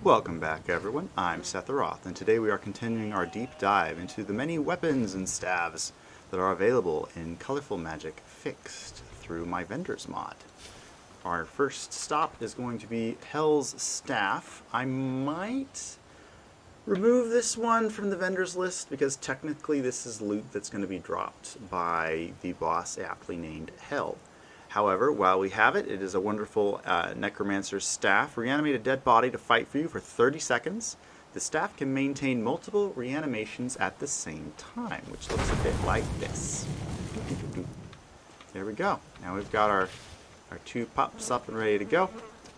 Welcome back, everyone. I'm Seth Roth, and today we are continuing our deep dive into the many weapons and staves that are available in Colorful Magic Fixed through my Vendors mod. Our first stop is going to be Hell's Staff. I might remove this one from the vendors list because technically this is loot that's going to be dropped by the boss aptly named Hell. However, while we have it, it is a wonderful Necromancer's Staff. Reanimate a dead body to fight for you for 30 seconds. The staff can maintain multiple reanimations at the same time, which looks a bit like this. There we go. Now we've got our two pups up and ready to go.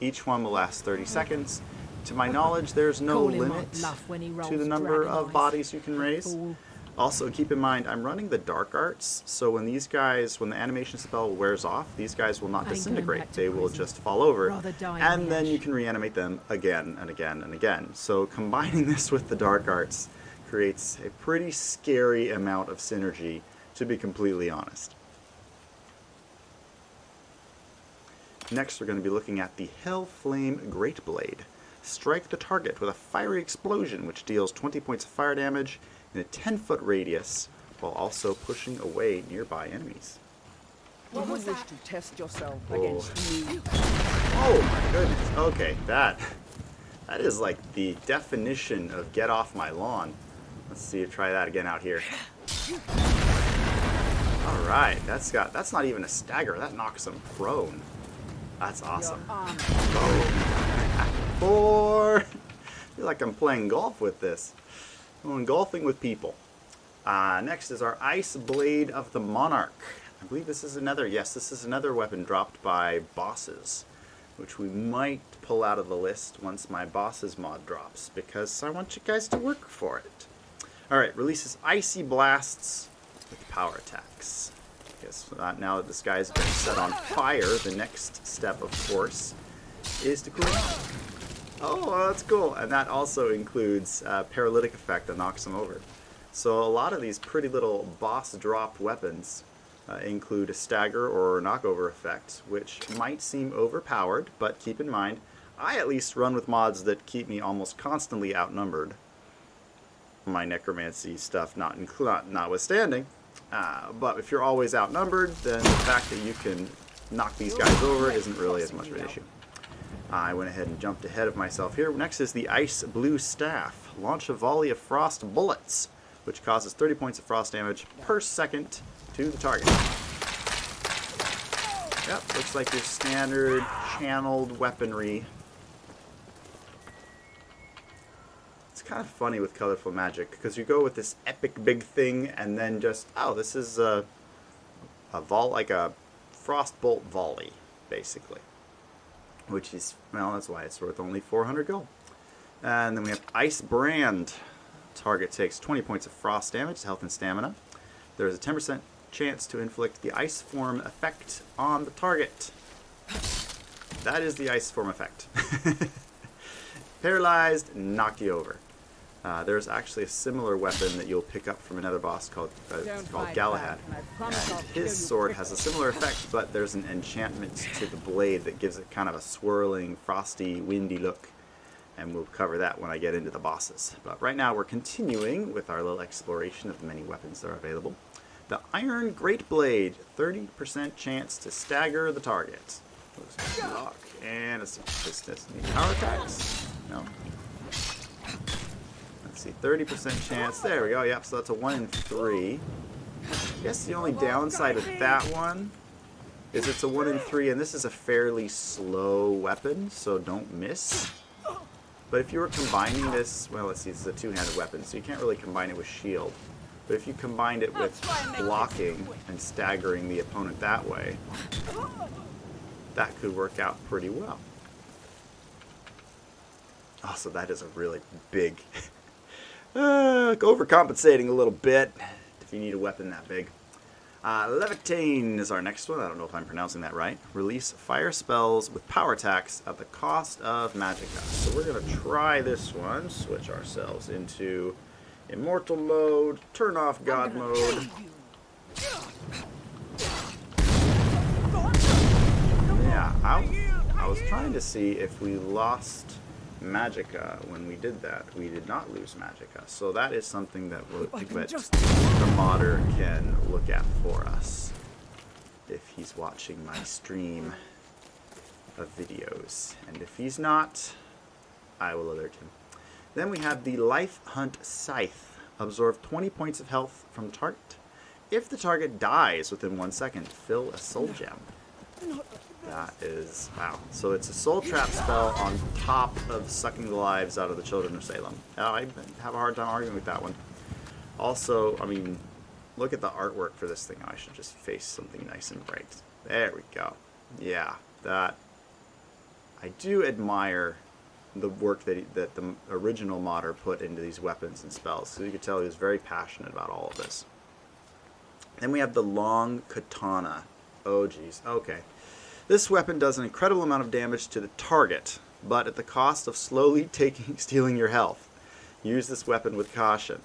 Each one will last 30 seconds. To my knowledge, there's no limit to the number of bodies you can raise. Also, keep in mind, I'm running the Dark Arts, so when these guys, when the animation spell wears off, these guys will not disintegrate. They will just fall over, and then you can reanimate them again and again and again. So combining this with the Dark Arts creates a pretty scary amount of synergy, to be completely honest. Next, we're going to be looking at the Hellflame Greatblade. Strike the target with a fiery explosion, which deals 20 points of fire damage in a 10-foot radius, while also pushing away nearby enemies. You wish to test yourself against me. Oh my goodness. Okay, that is like the definition of get off my lawn. Let's see, try that again out here. Alright, that's not even a stagger, that knocks him prone. That's awesome. Four. I feel like I'm playing golf with this. I'm going golfing with people. Next is our Ice Blade of the Monarch. I believe this is another, yes, this is another weapon dropped by bosses, which we might pull out of the list once my bosses mod drops, because I want you guys to work for it. Alright, releases Icy Blasts with power attacks. Yes, now that this guy's been set on fire, the next step, of course, is to cool down. Oh, that's cool. And that also includes paralytic effect that knocks them over. So a lot of these pretty little boss drop weapons include a stagger or knockover effect, which might seem overpowered, but keep in mind, I at least run with mods that keep me almost constantly outnumbered. My necromancy stuff notwithstanding. But if you're always outnumbered, then the fact that you can knock these guys over isn't really as much of an issue. I went ahead and jumped ahead of myself here. Next is the Ice Blue Staff. Launch a volley of frost bullets, which causes 30 points of frost damage per second to the target. Yep, looks like your standard channeled weaponry. It's kind of funny with Colorful Magic, because you go with this epic big thing, and then just, oh, this is like a frostbolt volley, basically. Which is, well, that's why it's worth only 400 gold. And then we have Ice Brand. Target takes 20 points of frost damage, health and stamina. There is a 10% chance to inflict the Ice Form effect on the target. That is the Ice Form effect. Paralyzed, knock you over. There's actually a similar weapon that you'll pick up from another boss called Galahad. And his sword has a similar effect, but there's an enchantment to the blade that gives it kind of a swirling, frosty, windy look. And we'll cover that when I get into the bosses. But right now we're continuing with our little exploration of the many weapons that are available. The Iron Greatblade, 30% chance to stagger the target. Lock and a power attacks. No. Let's see, 30% chance. There we go. Yep, so that's a 1 in 3. I guess the only downside of that one is it's a 1 in 3, and this is a fairly slow weapon, so don't miss. But if you were combining this, well, let's see, this is a two-handed weapon, so you can't really combine it with shield. But if you combined it with blocking and staggering the opponent that way, that could work out pretty well. Also, that is a really big... overcompensating a little bit if you need a weapon that big. Levatain is our next one. I don't know if I'm pronouncing that right. Release fire spells with power attacks at the cost of magicka. So we're going to try this one. Switch ourselves into immortal mode. Turn off god mode. Yeah, I was trying to see if we lost magicka when we did that. We did not lose magicka. So that is something that, just... the modder can look at for us if he's watching my stream of videos. And if he's not, I will alert him. Then we have the Lifehunt Scythe. Absorb 20 points of health from the target. If the target dies within 1 second, fill a soul gem. That is, wow. So it's a soul trap spell on top of sucking the lives out of the children of Salem. I have a hard time arguing with that one. Also, I mean, look at the artwork for this thing. I should just face something nice and bright. There we go. Yeah, that. I do admire the work that the original modder put into these weapons and spells. So you could tell he was very passionate about all of this. Then we have the long katana. Oh, geez. Okay. This weapon does an incredible amount of damage to the target, but at the cost of slowly stealing your health. Use this weapon with caution.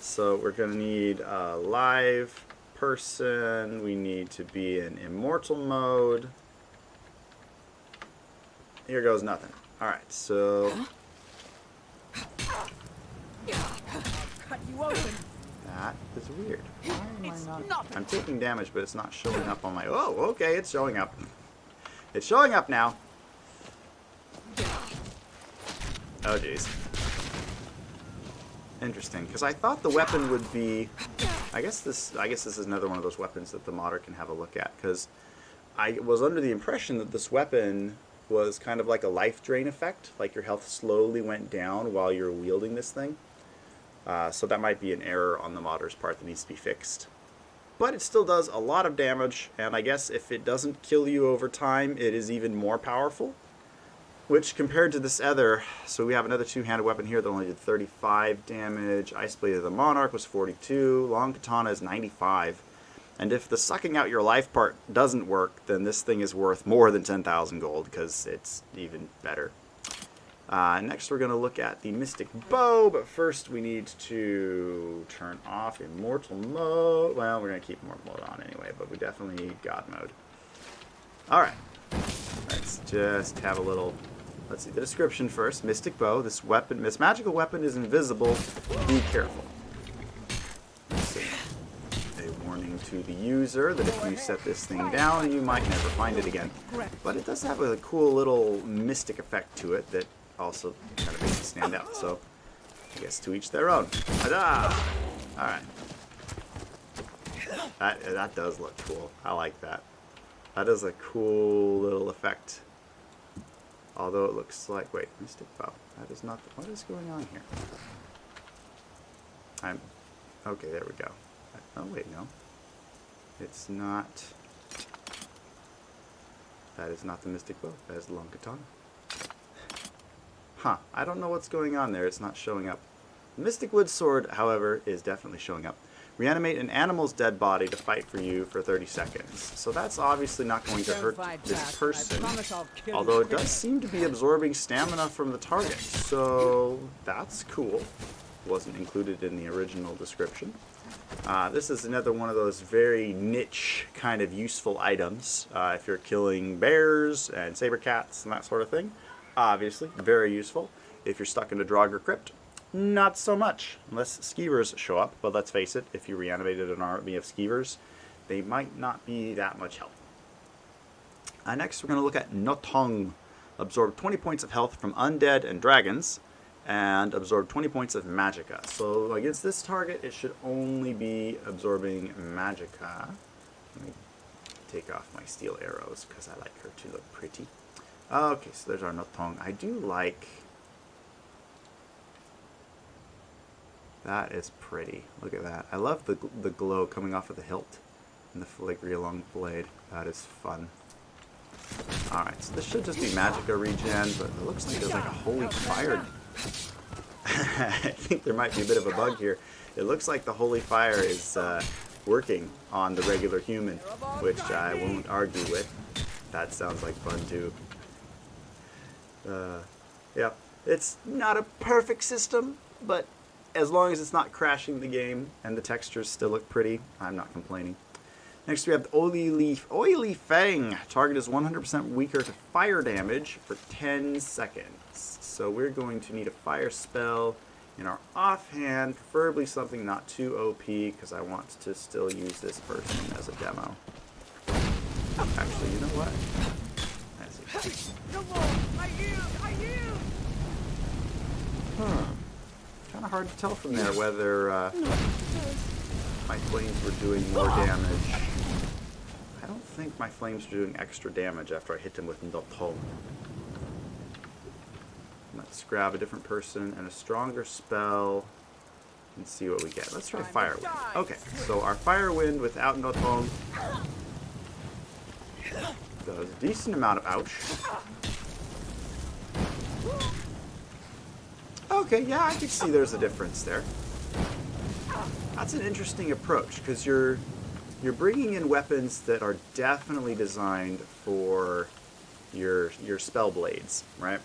So we're going to need a live person. We need to be in immortal mode. Here goes nothing. Alright, so... Cut you open. That is weird. Why am It's I not... nothing. I'm taking damage, but it's not showing up on my... Oh, okay, it's showing up. It's showing up now. Oh, jeez. Interesting, because I thought the weapon would be... I guess this is another one of those weapons that the modder can have a look at, because I was under the impression that this weapon was kind of like a life drain effect, like your health slowly went down while you're wielding this thing. So that might be an error on the modder's part that needs to be fixed. But it still does a lot of damage, and I guess if it doesn't kill you over time, it is even more powerful. Which, compared to this other, so we have another two-handed weapon here that only did 35 damage. Ice Blade of the Monarch was 42. Long Katana is 95. And if the sucking out your life part doesn't work, then this thing is worth more than 10,000 gold, because it's even better. Next we're going to look at the Mystic Bow, but first we need to turn off Immortal Mode. Well, we're going to keep Immortal Mode on anyway, but we definitely need God Mode. Alright, let's just have a little... Let's see the description first. Mystic Bow. This weapon, this magical weapon is invisible. Be careful. Let's see. A warning to the user that if you set this thing down, you might never find it again. But it does have a cool little mystic effect to it that also kind of makes it stand out. So, I guess to each their own. Ta-da! Alright. That does look cool. I like that. That is a cool little effect. Although it looks like... Wait, Mystic Bow. That is not... What is going on here? Okay, there we go. Oh, wait, no. It's not... That is not the Mystic Bow. That is the Long Katana. Huh. I don't know what's going on there. It's not showing up. The Mystic Wood Sword, however, is definitely showing up. Reanimate an animal's dead body to fight for you for 30 seconds. So that's obviously not going to hurt this person. Although it does seem to be absorbing stamina from the target. So that's cool. Wasn't included in the original description. This is another one of those very niche kind of useful items. If you're killing bears and saber cats and that sort of thing. Obviously, very useful. If you're stuck in a Draugr crypt, not so much, unless skeevers show up. But let's face it, if you reanimated an army of skeevers, they might not be that much help. Next, we're going to look at Notung. Absorb 20 points of health from undead and dragons, and absorb 20 points of magicka. So against this target, it should only be absorbing magicka. Let me take off my steel arrows, because I like her to look pretty. Okay, so there's our Notung. I do like... That is pretty. Look at that. I love the glow coming off of the hilt and the filigree along the blade. That is fun. Alright, so this should just be magicka regen, but it looks like there's like a holy fire. I think there might be a bit of a bug here. It looks like the holy fire is working on the regular human, which I won't argue with. That sounds like fun too. Yeah, it's not a perfect system, but as long as it's not crashing the game and the textures still look pretty, I'm not complaining. Next we have the Oily Fang. Target is 100% weaker to fire damage for 10 seconds. So we're going to need a fire spell in our offhand, preferably something not too OP, because I want to still use this person as a demo. Actually, you know what? That's it. Come on, I yield. Kind of hard to tell from there whether my flames were doing more damage. I don't think my flames were doing extra damage after I hit them with Notung. Let's grab a different person and a stronger spell and see what we get. Let's try Fire Wind. Okay, so our Fire Wind without Notung does a decent amount of ouch. Okay, yeah, I can see there's a difference there. That's an interesting approach, because you're bringing in weapons that are definitely designed for your spell blades, right?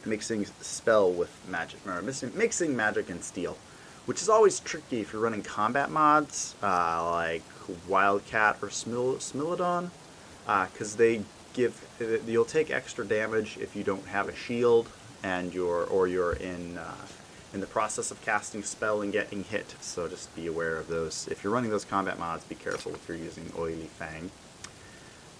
Mixing spell with magic, or mixing magic and steel, which is always tricky if you're running combat mods like Wildcat or Smilodon, because you'll take extra damage if you don't have a shield and you're in the process of casting a spell and getting hit. So just be aware of those. If you're running those combat mods, be careful if you're using Oily Fang.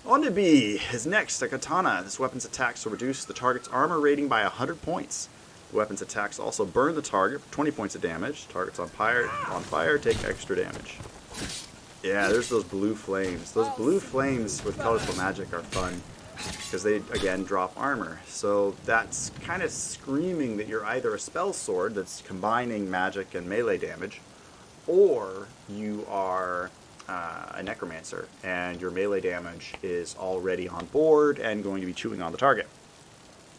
Onibi is next, a Katana. This weapon's attacks will reduce the target's armor rating by 100 points. The weapon's attacks also burn the target for 20 points of damage. Targets on fire take extra damage. Yeah, there's those blue flames. Those blue flames with colorful magic are fun, because they, again, drop armor. So that's kind of screaming that you're either a spell sword that's combining magic and melee damage, or you are a necromancer, and your melee damage is already on board and going to be chewing on the target.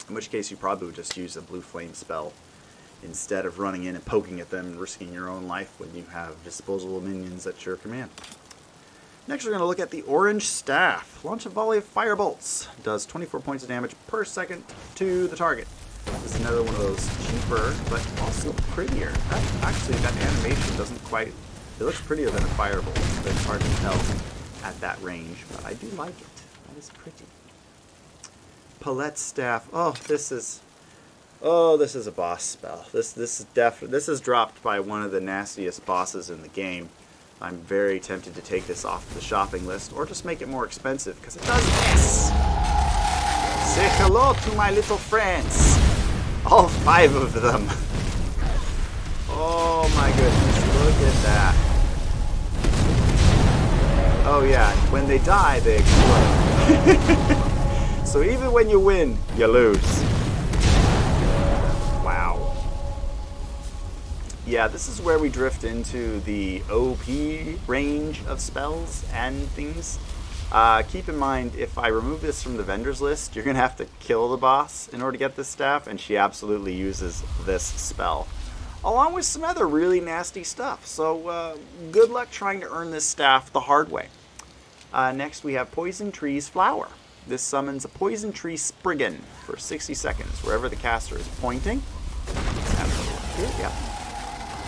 In which case you probably would just use a blue flame spell instead of running in and poking at them and risking your own life when you have disposable minions at your command. Next we're going to look at the Orange Staff. Launch a volley of fire bolts. Does 24 points of damage per second to the target. This is another one of those cheaper, but also prettier. That animation doesn't quite... It looks prettier than a firebolt, but it's hard to tell at that range, but I do like it. That is pretty. Palette Staff. This is a boss spell. This is dropped by one of the nastiest bosses in the game. I'm very tempted to take this off the shopping list, or just make it more expensive, because it does this. Say hello to my little friends. All 5 of them. Oh my goodness, look at that. Oh yeah, when they die, they explode. So even when you win, you lose. Wow. Yeah, this is where we drift into the OP range of spells and things. Keep in mind, if I remove this from the vendors list, you're going to have to kill the boss in order to get this staff, and she absolutely uses this spell, along with some other really nasty stuff. So good luck trying to earn this staff the hard way. Next we have Poison Tree's Flower. This summons a Poison Tree Spriggan for 60 seconds, wherever the caster is pointing. Let's have a look here. Yeah.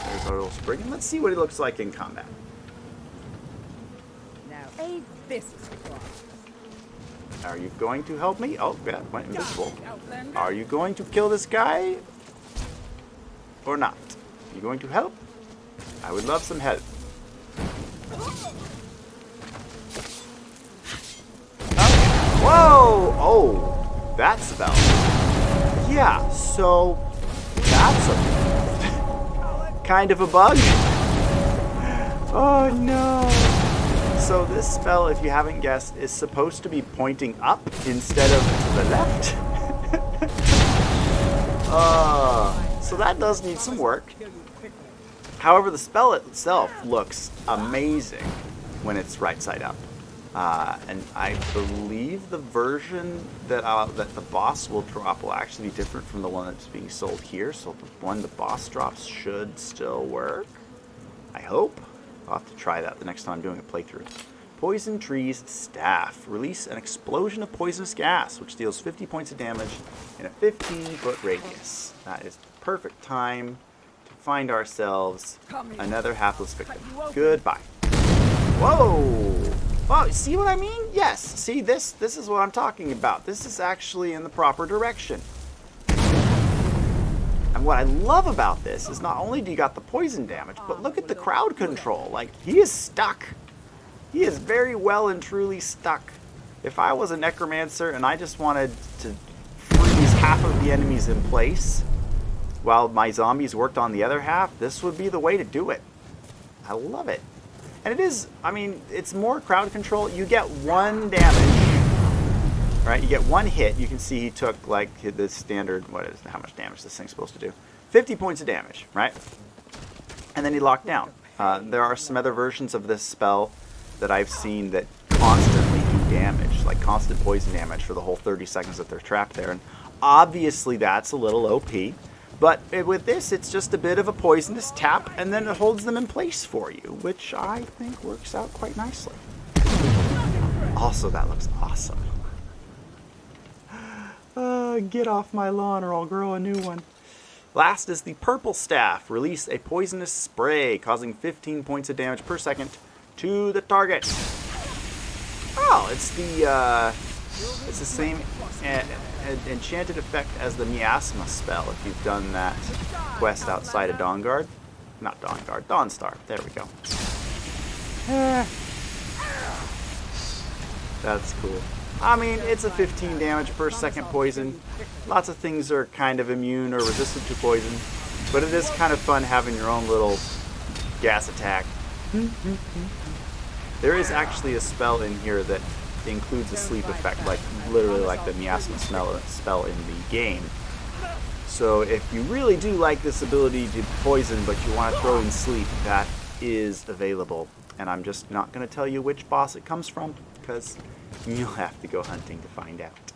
There's our little Spriggan. Let's see what he looks like in combat. Now, this is fun. Are you going to help me? Oh, yeah, went invisible. Are you going to kill this guy? Or not? Are you going to help? I would love some help. Whoa! Oh, that spell. Yeah, so that's a kind of a bug. Oh no. So this spell, if you haven't guessed, is supposed to be pointing up instead of to the left. So that does need some work. However, the spell itself looks amazing when it's right side up. And I believe the version that the boss will drop will actually be different from the one that's being sold here. So the one the boss drops should still work. I hope. I'll have to try that the next time I'm doing a playthrough. Poison Tree's Staff. Release an explosion of poisonous gas, which deals 50 points of damage in a 15-foot radius. That is the perfect time to find ourselves another hapless victim. Goodbye. Whoa! Oh, see what I mean? Yes. See, this is what I'm talking about. This is actually in the proper direction. And what I love about this is not only do you got the poison damage, but look at the crowd control. Like, he is stuck. He is very well and truly stuck. If I was a necromancer and I just wanted to freeze half of the enemies in place while my zombies worked on the other half, this would be the way to do it. I love it. And it is, I mean, it's more crowd control. You get 1 damage, right? You get 1 hit. You can see he took, like, the standard, how much damage this thing's supposed to do? 50 points of damage, right? And then he locked down. There are some other versions of this spell that I've seen that constantly do damage, like constant poison damage for the whole 30 seconds that they're trapped there. And obviously that's a little OP. But with this, it's just a bit of a poisonous tap, and then it holds them in place for you, which I think works out quite nicely. Also, that looks awesome. Get off my lawn or I'll grow a new one. Last is the purple staff. Release a poisonous spray, causing 15 points of damage per second to the target. Oh, it's the same enchanted effect as the miasma spell if you've done that quest outside of Dawnguard. Not Dawnguard, Dawnstar. There we go. That's cool. I mean, it's a 15 damage per second poison. Lots of things are kind of immune or resistant to poison, but it is kind of fun having your own little gas attack. There is actually a spell in here that includes a sleep effect, like literally like the miasma spell in the game. So if you really do like this ability to poison but you want to throw in sleep, that is available. And I'm just not going to tell you which boss it comes from, because you'll have to go hunting to find out.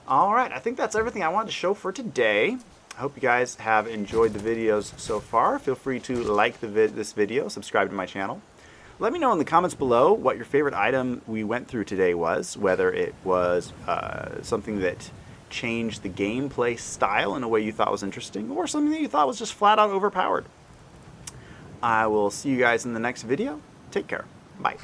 Alright, I think that's everything I wanted to show for today. I hope you guys have enjoyed the videos so far. Feel free to like this video, subscribe to my channel. Let me know in the comments below what your favorite item we went through today was, whether it was something that changed the gameplay style in a way you thought was interesting, or something that you thought was just flat out overpowered. I will see you guys in the next video. Take care. Bye.